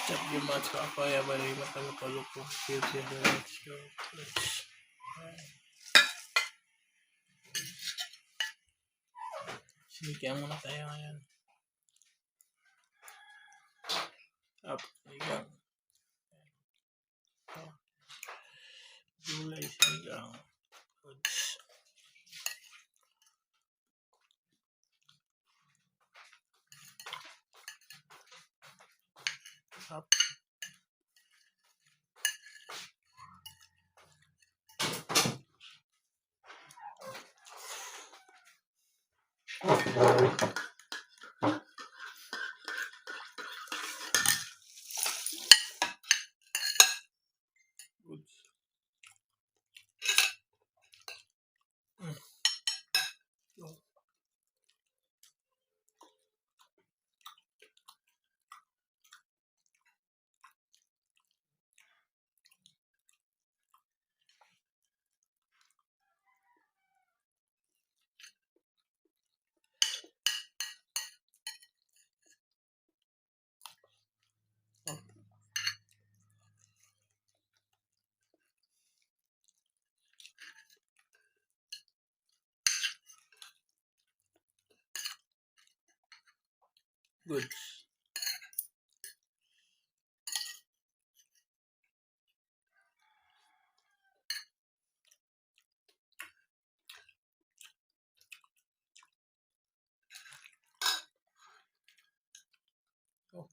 Chapter match ka apa ya bari matalo-talo ko. Future direction. Sinikihan muna tayo ngayon. Up, sinigang. Gulay sinigang. Goods. Up. Goods. Goods. Oh.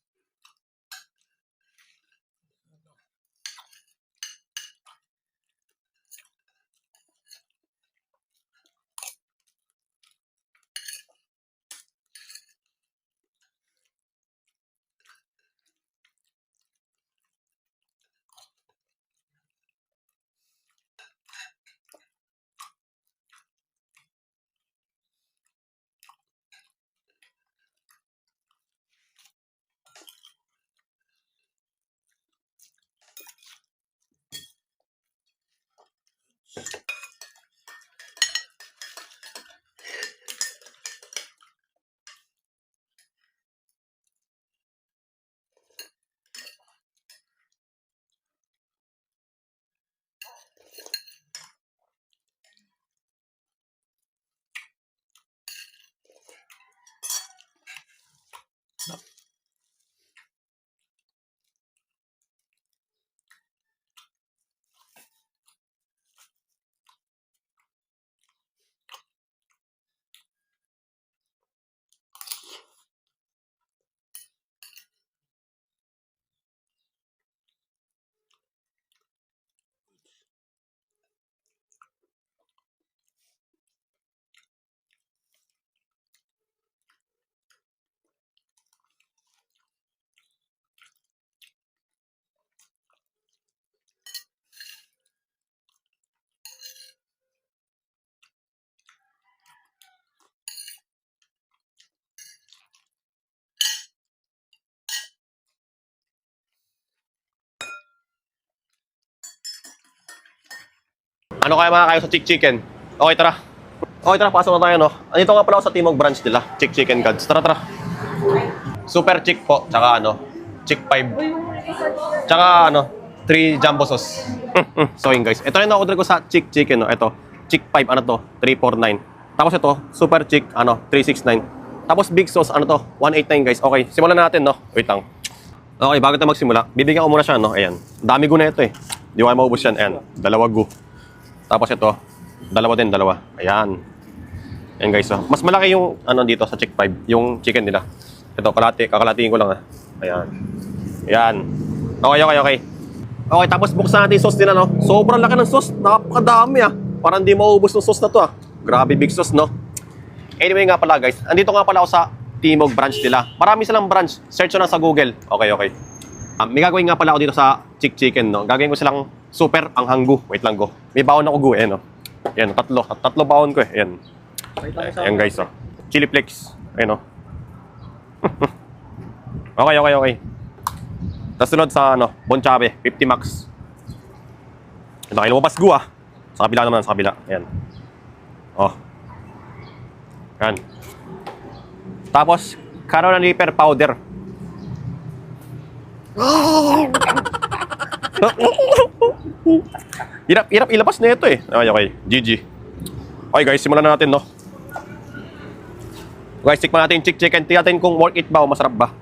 Ano kaya mga kayo sa Chick Chicken? Okay, tara. Okay, tara, pasok na tayo, no? Andito nga pala ako sa Timog branch nila, Chick Chicken Gods. Tara, tara. Super Chick po, tsaka Chick 5. Tsaka 3 jumbo sauce. So yun guys, ito yung na-order ko sa Chick Chicken, no? Ito, Chick 5, 349. Tapos ito, Super Chick, 369. Tapos Big Sauce, 189 guys. Okay, simulan na natin, no? Wait lang. Okay, bago tayo magsimula, bibigyan ko muna siya, no? Ayan, dami gu na ito eh. Di ko kayo maubos yan, ayan, 2 gu. Tapos ito, 2 din, 2. Ayan. Ayan guys, oh. Mas malaki yung dito sa Chick 5, yung chicken nila. Ito, kakalatiin ko lang, Ayan. Ayan. Okay. Okay, tapos buksan natin yung sauce nila, no? Sobrang laki ng sauce, napakadami, Parang hindi maubos ng sauce na to, Grabe, big sauce, no? Anyway nga pala, guys, andito nga pala ako sa Timog branch nila. Marami silang branch. Search nyo lang sa Google. Okay. May gagawin nga pala ako dito sa Chick Chicken, no? Gagawin ko silang super ang hanggu. Wait lang, go. May baon ako, gu, no? Ayan, tatlo baon ko, Ayan. Ayan, guys, Chili flakes. Ayan, Okay. Tapos sunod sa, Bon Chabe, 50 max. Ito, kayo lumabas, gu, Sa kabila naman, sa kabila. Ayan. Ayan. Tapos, Carolina Reaper powder. Hirap ilabas na ito eh. Okay. GG. Okay guys, simulan na natin, no? Guys, tikman natin yung chick chicken. Tingnan natin kung worth it ba o masarap ba.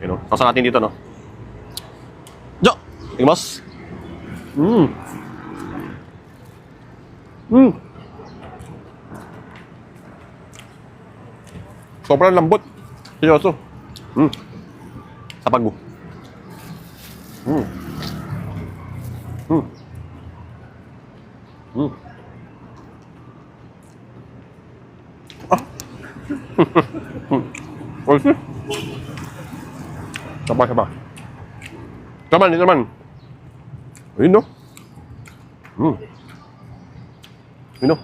Ayun, no? Sauce natin dito, no? Jo! Tingnan, boss. Sobrang lambot. Seryoso. Sa pagbo. Oishi. Saba. Naman, yun naman. Ayun, no? Yun, no?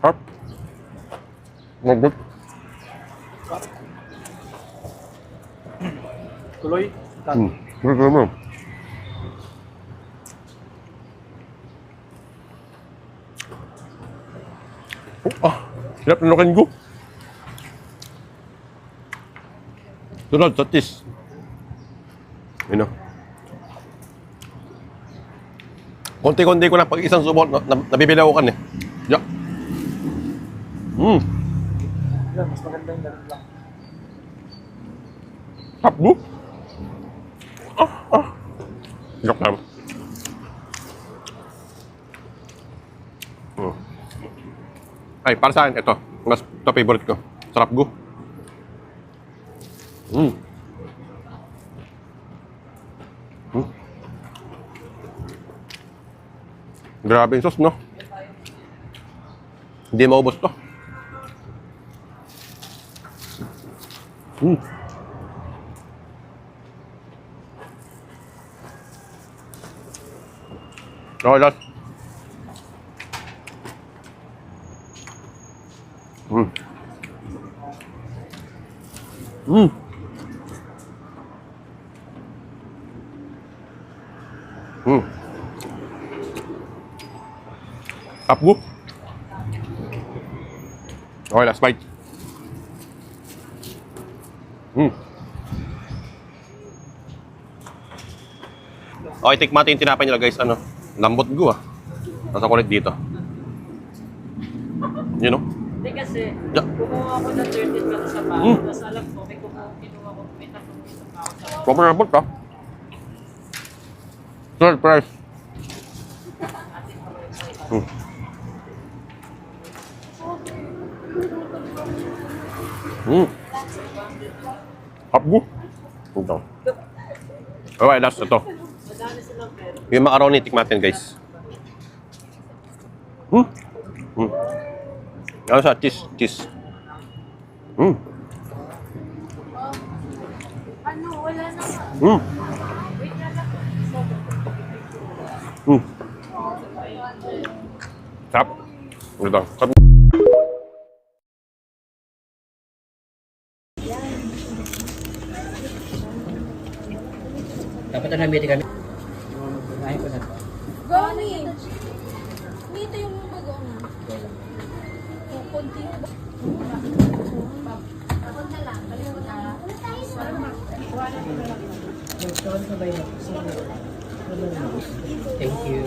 Harap. Magbut. Tuloy. Ito mo. Hirap na lokin ko. Sunod, satis. Yun o. Konti-konti ko lang pag isang subot, nabibilawakan eh. Yeah. Mas maganda yung ganun lang. Hapbo. Joke lang. Ay, para sa akin, ito. Ito favorite ko. Sarap go. Grabe yung sauce, no? Hindi maubos to. Okay, last. Hapbo. Okay, last bite. Okay, tikman natin yung tinapay nila guys. Ano? Lambot go ah. Nasa kulit dito. You know? Hindi kasi, Yeah. kumuha ako ng 30 pesos sa bahay. Tapos alam ko, kinuha ko, may 3 pesos pa ako sa Sobrang lambot ah. Third price. Hapgo. Ito. Okay, last ito. madami silang pera. Yung macaroni, tikman natin guys. Ano sa cheese? Ano, wala na nga. Wait na lang. Sarap. Ito. Sarap. Dapat na namiti kami. Kumain ko na to. Gani! Dito yung bago na. Kunti yung bago. Punta lang. Thank you.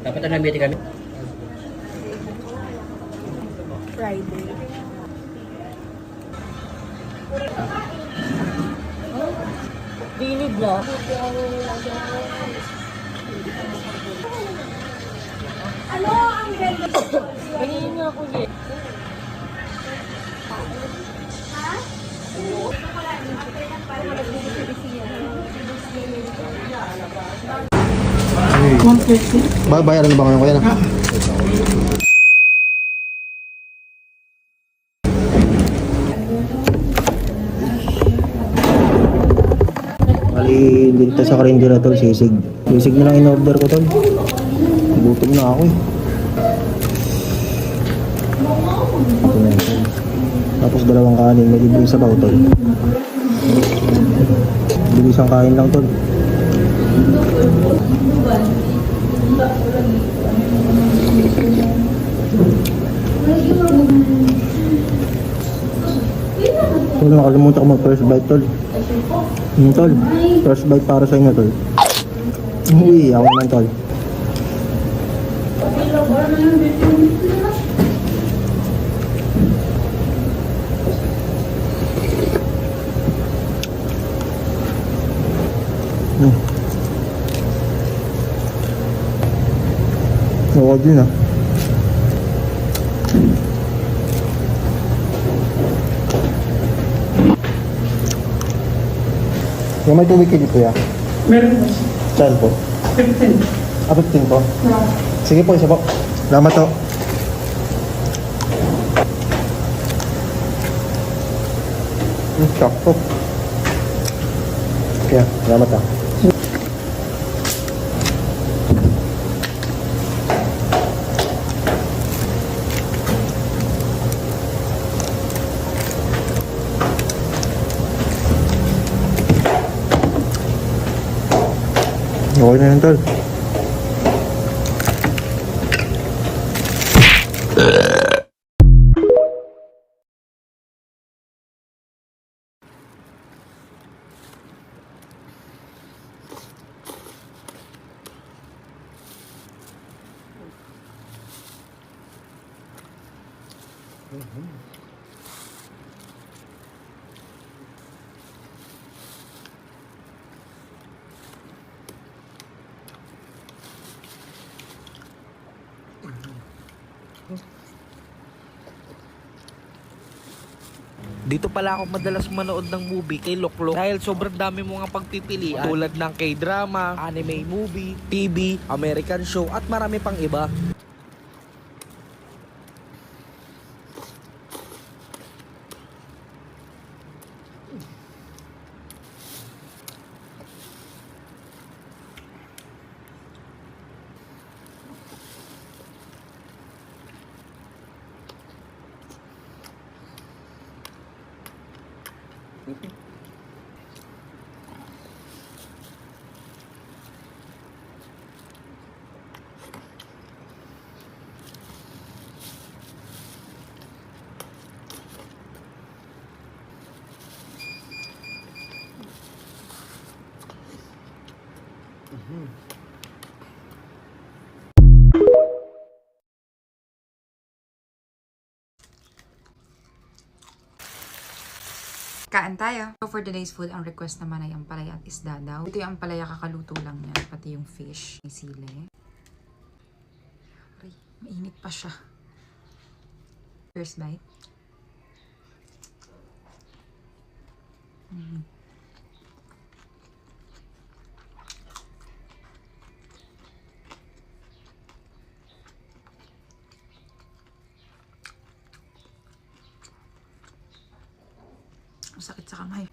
Dapat na namiti kami. Friday. Dinig lang. Ano ang ganda? Kanina nga ako niya. Ha? Bayaran na ba ngayon kuya na? Bali, dito sa karinderya tol, sisig. Sisig na lang in-order ko tol. Gutom na ako eh. Ito na yun, tol. Tapos dalawang kanin, may libre sa baw tol. Bilis ang kain lang tol. Tol, nakalimutan ko mag first bite tol. Tol, first bite para sa inyo tol. Uy, ako naman tol. Oo din ah. Yung may tubig kayo dito ya? Meron po. Saan po? 15. 15 po? Sige po, isa po. Salamat po. Sakto. Kaya, salamat ah. Okay na yan tol. Dito pala ako madalas manood ng movie kay Loklok dahil sobrang dami mo nga pagpipilian tulad ng K-drama, anime movie, TV, American show at marami pang iba. Kain tayo. So for today's food, ang request naman ay ampalaya at isda daw. Ito yung ampalaya, kakaluto lang yan. Pati yung fish. May sili. Aray, mainit pa siya. First bite. Ang sakit sa kamay.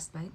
Last bite.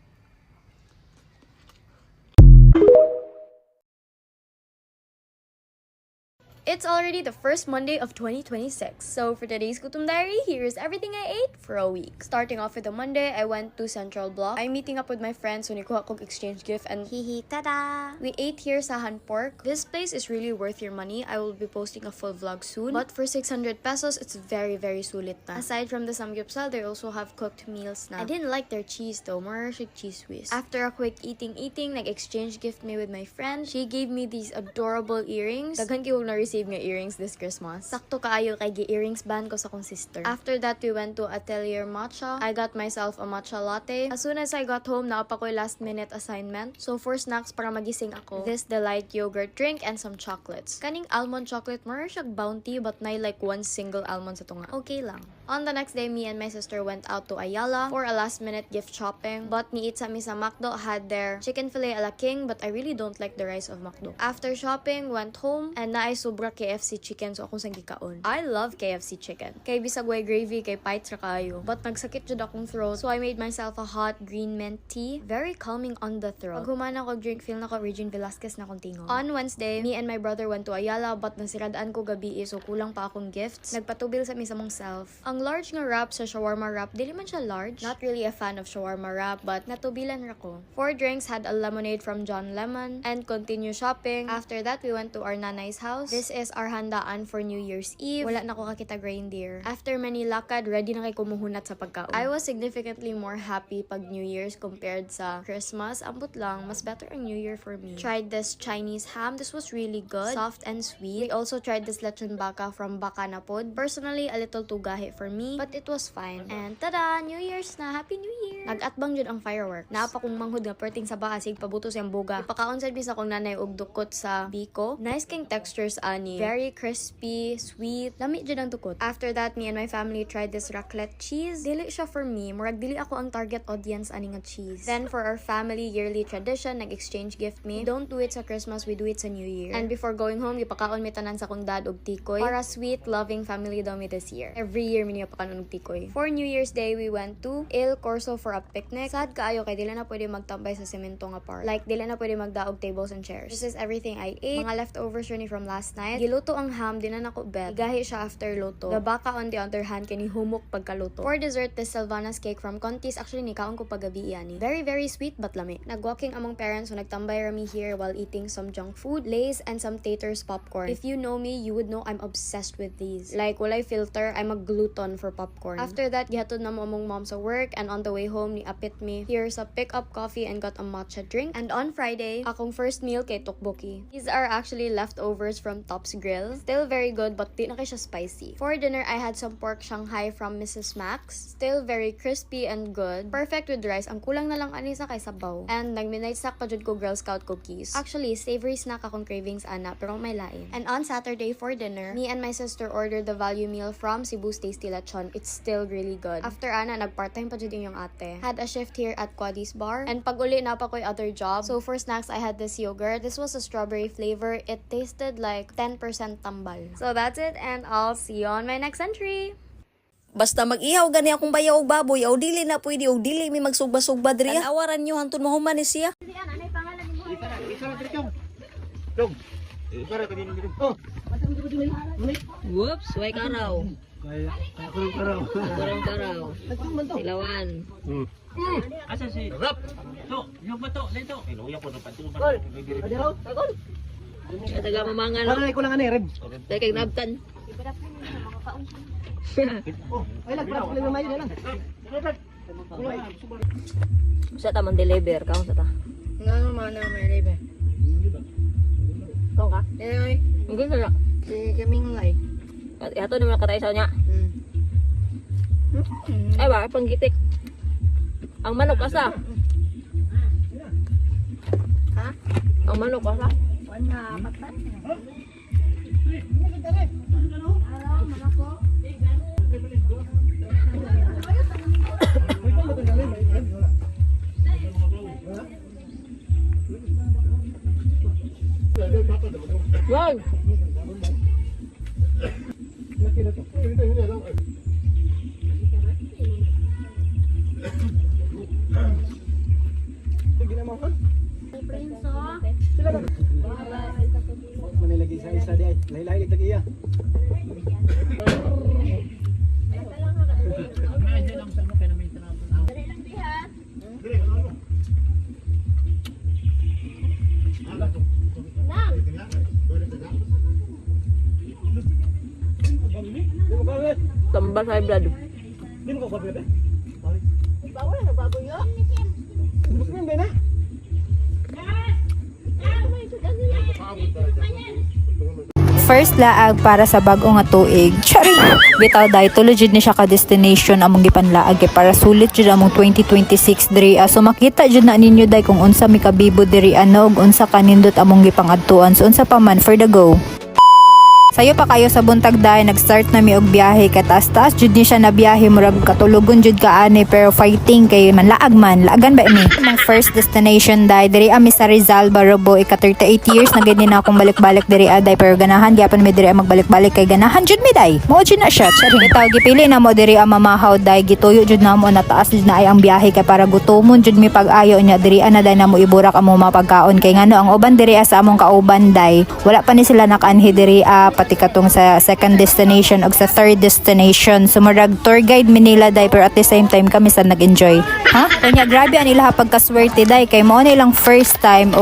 It's already the first Monday of 2026. So for today's Gutom Diary, here's everything I ate for a week. Starting off with the Monday, I went to Central Block. I'm meeting up with my friends when nikuha kong exchange gift and hihi tada! We ate here sa Han Pork. This place is really worth your money. I will be posting a full vlog soon. But for 600 pesos, it's very sulit na. Aside from the samgyeopsal, they also have cooked meals na. I didn't like their cheese though, more like cheese whiz. After a quick eating, nag-exchange gift me with my friend. She gave me these adorable earrings. Daghan ko na-receive nga earrings this Christmas. Sakto kaayo kay gi-earrings ban ko sa kong sister. After that, we went to Atelier Matcha. I got myself a matcha latte. As soon as I got home, naapa ko'y last minute assignment. So for snacks para magising ako, this Delight yogurt drink and some chocolates. Kaning almond chocolate, more siyag bounty but nay like one single almond sa tunga. Okay lang. On the next day, me and my sister went out to Ayala for a last minute gift shopping. But niit sa mi sa McDo had their chicken fillet a la king, but I really don't like the rice of McDo. After shopping, went home and naay sobra KFC chicken so akong sang gikaon. I love KFC chicken. Kay bisag way gravy kay pait ra kayo. But nagsakit jud akong throat, so I made myself a hot green mint tea. Very calming on the throat. Pag humana ko drink, feel na ko Regine Velasquez na kong tingog. On Wednesday, me and my brother went to Ayala but nasiradaan ko gabi so kulang pa akong gifts. Nagpatubil sa mi sa mong self. Ang large nga wrap sa shawarma wrap, dili man siya large. Not really a fan of shawarma wrap but natubilan ra ko. 4 drinks had a lemonade from John Lemon and continue shopping. After that, we went to our nanay's house. This is our handaan for New Year's Eve. Wala na ko kakitag reindeer. After many lakad, ready na kay kumuhunat sa pagkaon. I was significantly more happy pag New Year's compared sa Christmas. Ambot lang, mas better ang New Year for me. Tried this Chinese ham. This was really good. Soft and sweet. We also tried this lechon baka from Baka na Pod. Personally, a little too gahi for me, but it was fine. And tada! New Year's na! Happy New Year! Nag-atbang jud ang firework. Naapa kong manghud nga perting sa baasig pabuto siyang buga. Ipakaon sad bisa kong nanay og dukot sa biko. Nice king textures ani. Very crispy, sweet. Lami jud ang dukot. After that, me and my family tried this raclette cheese. Dili siya for me. Murag dili ako ang target audience ani nga cheese. Then for our family yearly tradition, nag-exchange gift me. Don't do it sa Christmas, we do it sa New Year. And before going home, ipakaon mi tanan sa kong dad og tikoy. Para sweet, loving family daw mi this year. Every year mi niya pakanon og tikoy. For New Year's Day, we went to Il Corso for a picnic. Sad kaayo kay dili na pwede magtambay sa semento nga park. Like dili na pwede magdaog tables and chairs. This is everything I ate. Mga leftovers rin from last night. Giluto ang ham, di na nako bet. Igahi siya after luto. Gabaka on the other hand kini humok pagkaluto. For dessert, this Sylvana's cake from Contis. Actually ni kaon ko paggabi yani. Very sweet but lami. Nagwalking among parents so nagtambay rami here while eating some junk food, Lay's and some Taters popcorn. If you know me, you would know I'm obsessed with these. Like walay filter, I'm a glutton for popcorn. After that, gihatod na mo among mom sa work and on the way home ni apit me here sa pick up coffee and got a matcha drink. And on Friday, akong first meal kay tteokbokki. These are actually leftovers from Top's Grill. Still very good but di na kay siya spicy. For dinner, I had some pork Shanghai from Mrs. Max. Still very crispy and good. Perfect with rice. Ang kulang na lang ani sa kay sabaw. And nag-midnight snack pa jud ko Girl Scout cookies. Actually, savory snack akong cravings ana pero may lain. And on Saturday for dinner, me and my sister ordered the value meal from Cebu's Tasty Lechon. It's still really good. After ana, nag-part-time pa jud yung ate. Had a shift here at Quaddy's Bar. And pag uli na pa ko'y other job. So for snacks, I had this yogurt. This was a strawberry flavor. It tasted like 10% tambal. So that's it and I'll see you on my next entry. Basta mag-ihaw gani akong bayaw og baboy, o dili na pwede, o dili mi magsugba-sugba diri. Awaran nyo hantun mo human ni siya. Whoops, way karaw. Kurang karaw. Silawan. Asa si Rap? To, yung ba to? Dito. Inuya po ng pantulong. Gol. Taga mamangan. Para ko lang ani rib. Taga kay nabtan. Ay lagpas lang may lang. Sa ta man deliver ka sa ta. Ngano man na may libe. Kung ka? Eh, Hindi na. si kaming lay. Ato naman katay sa niya. Ay ba, panggitik. Ang manok asa. Ha? Ang manok asa. Wala patay. Wag. Manilagi sa isa di ay. Lahi-lahi itag iya. Tambah saya beladu. First laag para sa bag-o nga tuig. Chari! Bitaw day tulo jud ni siya ka destination among gipanlaag kay para sulit jud among 2026 diri. So makita jud na ninyo day kung unsa mi kabibo diri ano ug unsa kanindot among gipangadtuan. So unsa pa man for the go. Sayo pa kayo sa buntag day nag-start na mi og biyahe kay taas-taas jud ni siya na biyahe murag katulogon jud kaani pero fighting kay manlaag man laagan ba ini among first destination day diri ami sa Rizal Barobo ika 38 years na gani na akong balik-balik diri aday pero ganahan gyapon mi diri magbalik-balik kay ganahan jud mi day mo jud na siya chari bitaw gipili na mo diri ang mamahaw day gituyo jud na mo na taas jud na ay ang biyahe kay para gutomon jud mi pag-ayo nya diri ana day na mo iburak amo mapagkaon kay ngano ang uban diri sa among kauban day wala pa ni sila nakaanhi diri pati katong sa second destination o sa third destination. Sumurag tour guide Manila day pero at the same time kami sa nag-enjoy. Ha? Kanya grabe ang ila pagkaswerte day kay mo nilang first time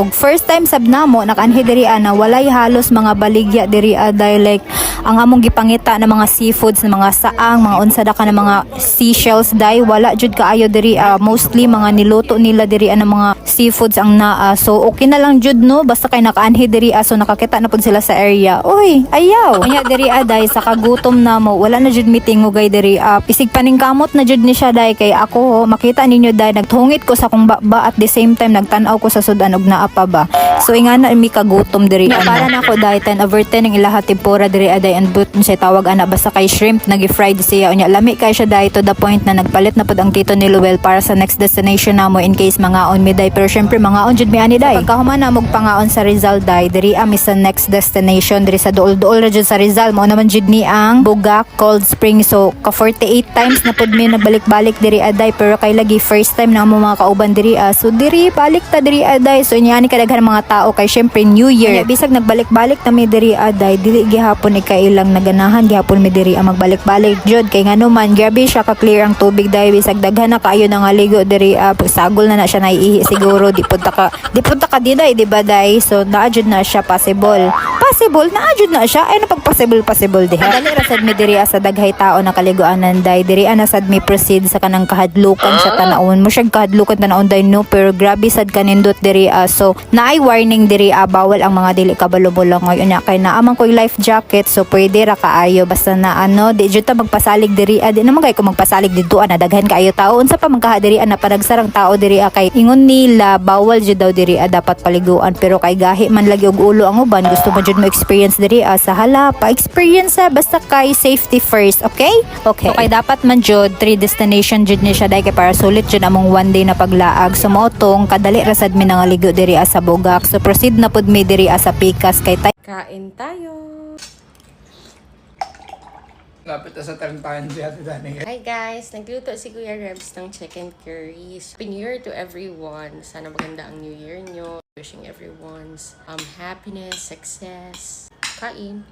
sab namo nakaanhi diri ana walay halos mga baligya diri day like ang among gipangita na mga seafoods na mga saang mga unsada ka na mga seashells day wala jud kaayo diri mostly mga niluto nila diri na mga seafoods ang naa. So okay na lang jud no basta kay nakaanhi diri so nakakita na pud sila sa area. Oy, ayaw. Kanya diri aday sa kagutom na mo wala na jud mitingugay diri pisig paningkamot na jud ni siya day kay ako makita ninyo day nagtungit ko sa kong baba at the same time nagtan-aw ko sa sudan og naa pa ba. So ingana mi kagutom diri para na ako day 10/10 ang ilaha tempura diri aday and but say tawag ana basta kay shrimp nagi-fried siya unya lami kay siya day to the point na nagpalit na pud ang tito ni Luel para sa next destination namo in case mangaon mi day pero syempre mangaon jud mi ani day pagkahuman na mog pangaon sa Rizal day diri ami sa next destination diri sa duol-duol ra jud sa Rizal mo naman jud ni ang Bugak Cold Spring so ka 48 times na pud mi nagbalik-balik diri aday pero kay lagi first time na mo mga kauban diri so diri balik ta diri aday so inyani kadaghan mga tao kay syempre New Year bisag nagbalik-balik na mi diri aday dili gihapon ikailang naganahan gihapon mi diri ang magbalik-balik jud kay ngano man grabe siya ka clear ang tubig day bisag daghan na kaayo na nga ligo diri sagol na siya naiihi siguro di punta ka di day di ba day so naa jud na siya possible naa jud na siya ay napag possible diha dali ra sad mi diri sa daghay tao na kaliguanan day diri ana sad mi proceed sa kanang kahadlukan sa tanawon mo siya kahadlukan tanawon day no pero grabe sad kanindot diri so naay warning diri bawal ang mga dili kabalo-bulo ngayon nya kay naamang koy life jacket so pwede ra kaayo basta na di jud ta magpasalig diri di naman kay ko magpasalig didto na daghan kaayo tao unsa pa magkaha diri na panagsarang tao diri kay ingon nila bawal jud daw diri dapat paliguan pero kay gahi man lagi og ulo ang uban gusto mo jud mo experience diri sa hala pa experience basta kay safety first okay so, kay dapat man jud 3 destination jud ni siya day kay para sulit jud among one day na paglaag so motong kadali ra sad mi nangaligo diri sa Bugak so proceed na pud mi diri sa Pikas kay Kain tayo! Lapit na sa tarantahan si Ate Dani. Hi guys! Nagluto si Kuya Rebs ng chicken curries. Happy New Year to everyone! Sana maganda ang New Year nyo. Wishing everyone's happiness, success. Kain!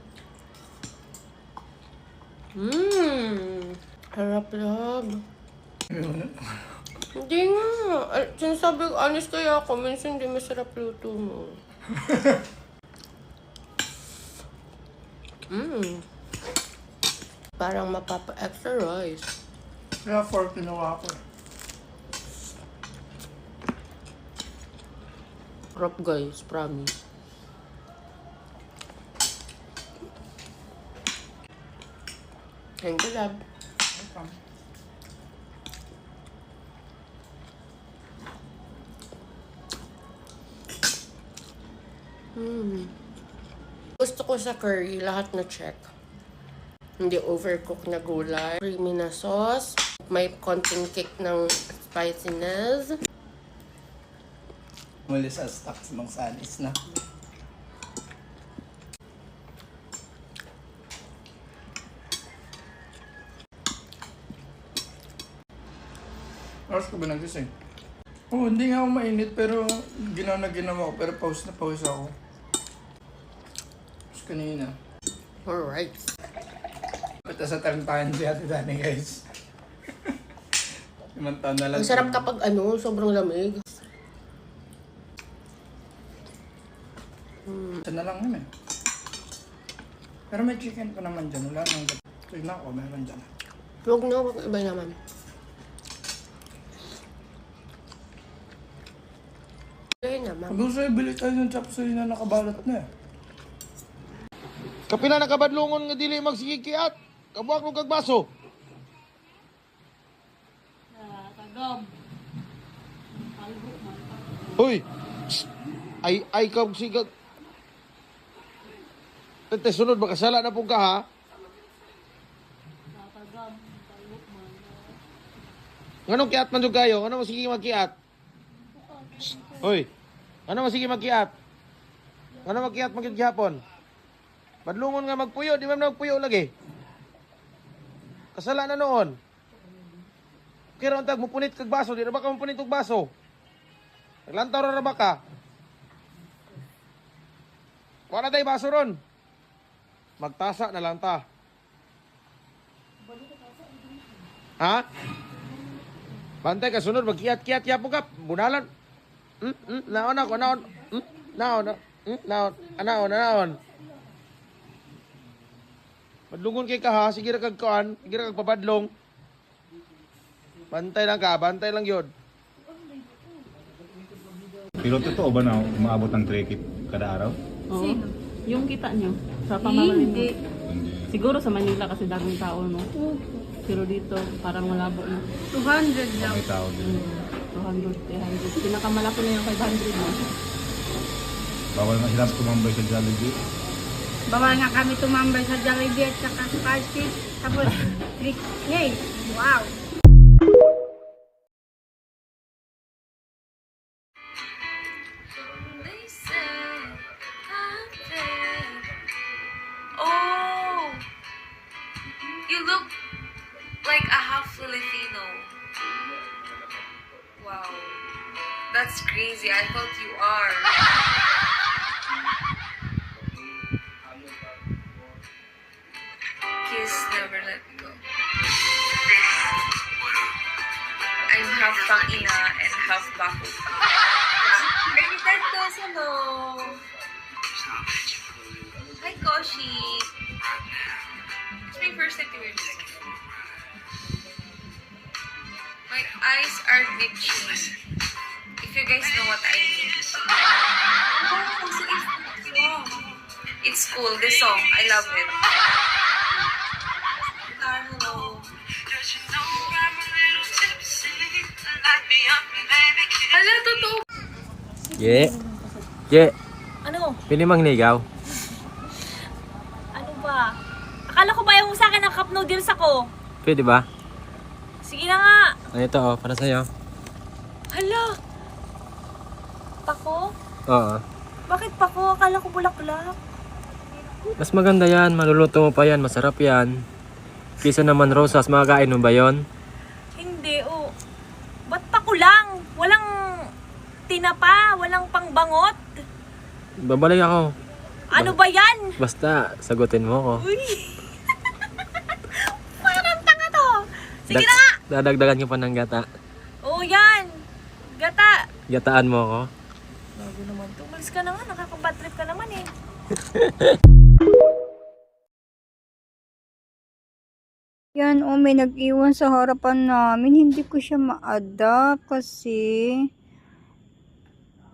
Harap love! Hindi nga. Sinasabi ko, honest kaya ako. Minsan hindi masarap luto mo. Parang mapapa-extra rice. Kaya 4 ginawa ko. Sarap guys, promise. Thank you, love. Gusto ko sa curry, lahat na check. Hindi overcooked na gulay. Creamy na sauce. May konting kick ng spiciness. Muli sa stocks mong sanis na. Oras ko ba nagising? Oo, hindi nga ako mainit pero ginawa ko. Pero pause na pause ako. Tapos kanina. Alright. Pata sa tarantahan si Ate Dani, guys. 5 taon na lang. Ang sarap kapag sobrang lamig. Isa na lang yun eh. Pero may chicken pa naman dyan. Wala nang... Tignan ko, meron dyan. Huwag na, iba naman. Ayun naman. Kung gusto bili tayo ng chapsuy na nakabalat na eh. Kapila na kabadlungon nga dili magsikikiat. Kabuak nung kagbaso. Hoy. Ay ka sigag. Tete sunod makasala na pong ka ha. Nganong kiat man jud kayo? Ano sige magkiat? Hoy. Ano sige magkiat? Ano magkiat magid gihapon? Badlungon nga magpuyo, di ba magpuyo lagi? Kasala na noon. Kira untag mupunit kag baso, di ra ba ka mupunit og baso? Naglantaw ra ba ka? Wala tay baso ron. Magtasa na lang ta. Ha? Bantay ka sunod, magkiyat-kiyat yapo ka, bunalan. Naon ako, naon. Naon. Padlungon kay ka ha, sige ra kag kuan, sige ra kag papadlong. Bantay lang yun. Pero totoo ba na umaabot ng 3 kada araw? Oo. Yung kita nyo sa pamamalin mo. Siguro sa Manila kasi daming tao, no? Pero dito, parang malabo na. 200 lang. May tao din. 200, 300. Pinakamalaki na yung 500 mo. Bawal na sila tumambay sa Jollibee. Bawal nga kami tumambay sa Jollibee at saka sa party. Tapos, yay! Wow! Oh! You look like a half Filipino. Wow. That's crazy. I thought you are. Kiss, never let me go. I'm half Pangina and half Baku. Ermitantos, hello. Hi, Koshi. It's my first time to wear this. My eyes are glitchy. If you guys know what I mean. Oh, so it's cool. This song, I love it. Hello. Hala, totoo. Ye. Ano? Pili mang ligaw. Ano ba? Akala ko ba yung sa akin ng cup noodles ako? Pwede ba? Sige na nga. Ito para sa'yo. Hala! Pako? Oo. Bakit pako? Akala ko bulaklak. Mas maganda yan. Maluluto mo pa yan. Masarap yan. Kisa naman rosas. Makakain mo ba yun? Hindi, oh. Ba't pako lang? Walang tinapa, walang pangbangot. Babalik ako. Ano ba yan? Basta, sagutin mo ko. Uy! Parang tanga to. Sige na nga! Dadagdagan ko pa ng gata. Oo, yan. Gata. Gataan mo ko. Bago naman to. Umalis ka na nga. Nakaka-bad trip ka naman eh. Yan, may nag-iwan sa harapan namin. Hindi ko siya ma-adapt kasi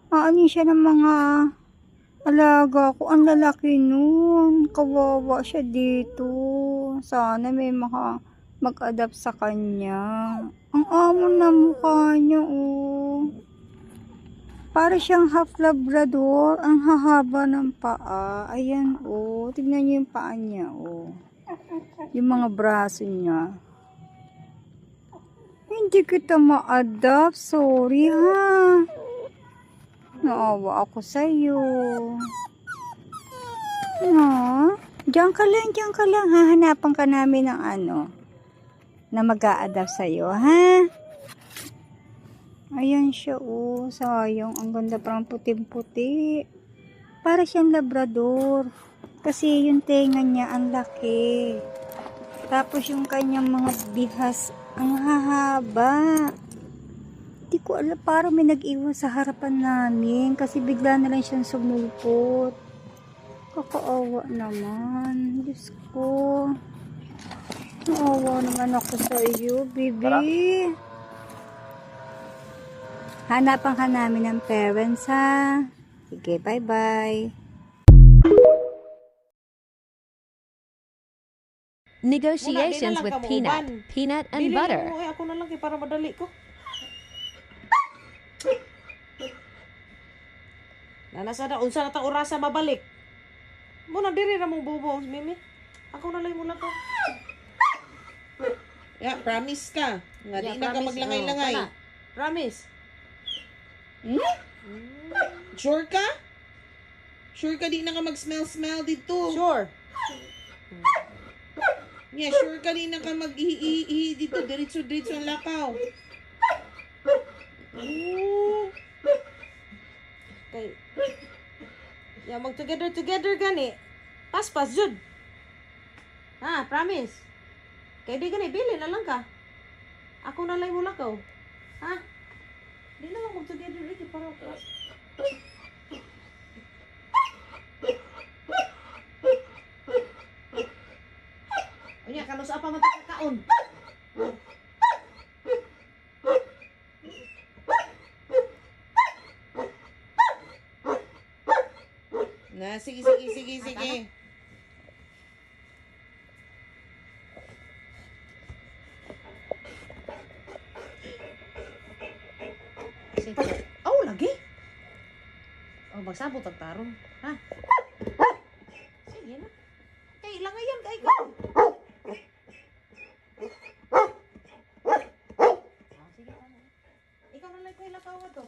aanin siya ng mga alaga ko. Ang lalaki nun. Kawawa siya dito. Sana may mag-adapt sa kanya. Ang amo na mukha niya, oh. Para siyang half labrador. Ang hahaba ng paa. Ayan, oh. Tignan niyo yung paa niya, oh. Yung mga braso niya. Hindi kita ma-adapt. Sorry, ha. Naawa ako sa'yo. No? Diyan ka lang. Hahanapan ka namin ng na mag-a-adapt sa'yo, ha? Ayan siya, oh. Sayang. Ang ganda, parang puting-puti. Para siyang labrador. Kasi yung tenga niya, ang laki. Tapos yung kanyang mga bihas, ang hahaba. Hindi ko alam, parang may nag-iwan sa harapan namin. Kasi bigla na lang siyang sumulpot. Kakaawa naman. Diyos ko. Naawa naman ako sa iyo, baby. Hanapan ka namin ng parents, ha? Sige, bye-bye. Negotiations with peanut and butter. Ako na lang kay para madali ko. Nasa na unsa na ta orasa mabalik. Muna diri ra mong bubo, Mimi. Ako na lang mula ko. Ya, promise ka. Nga di na ka maglangay-langay. Promise. Sure ka? Sure ka di na ka mag-smell dito? Sure. Yeah, sure ka di na ka mag-ihi dito. Diretso ang lakaw. Okay. Yeah, mag-together gani. Pas jud. Ha, promise. Kaya di gani, bili na lang ka. Ako na lang mula ko. Ha? Di na lang mag-together ito para Unya, kanus apa man kaon? Na, sige. Oh, lagi? Oh, magsabot ang tarong. Ha? Sige na. Kay, langay yan, kay ko. Sige, ikaw na lang ko ilakaw to.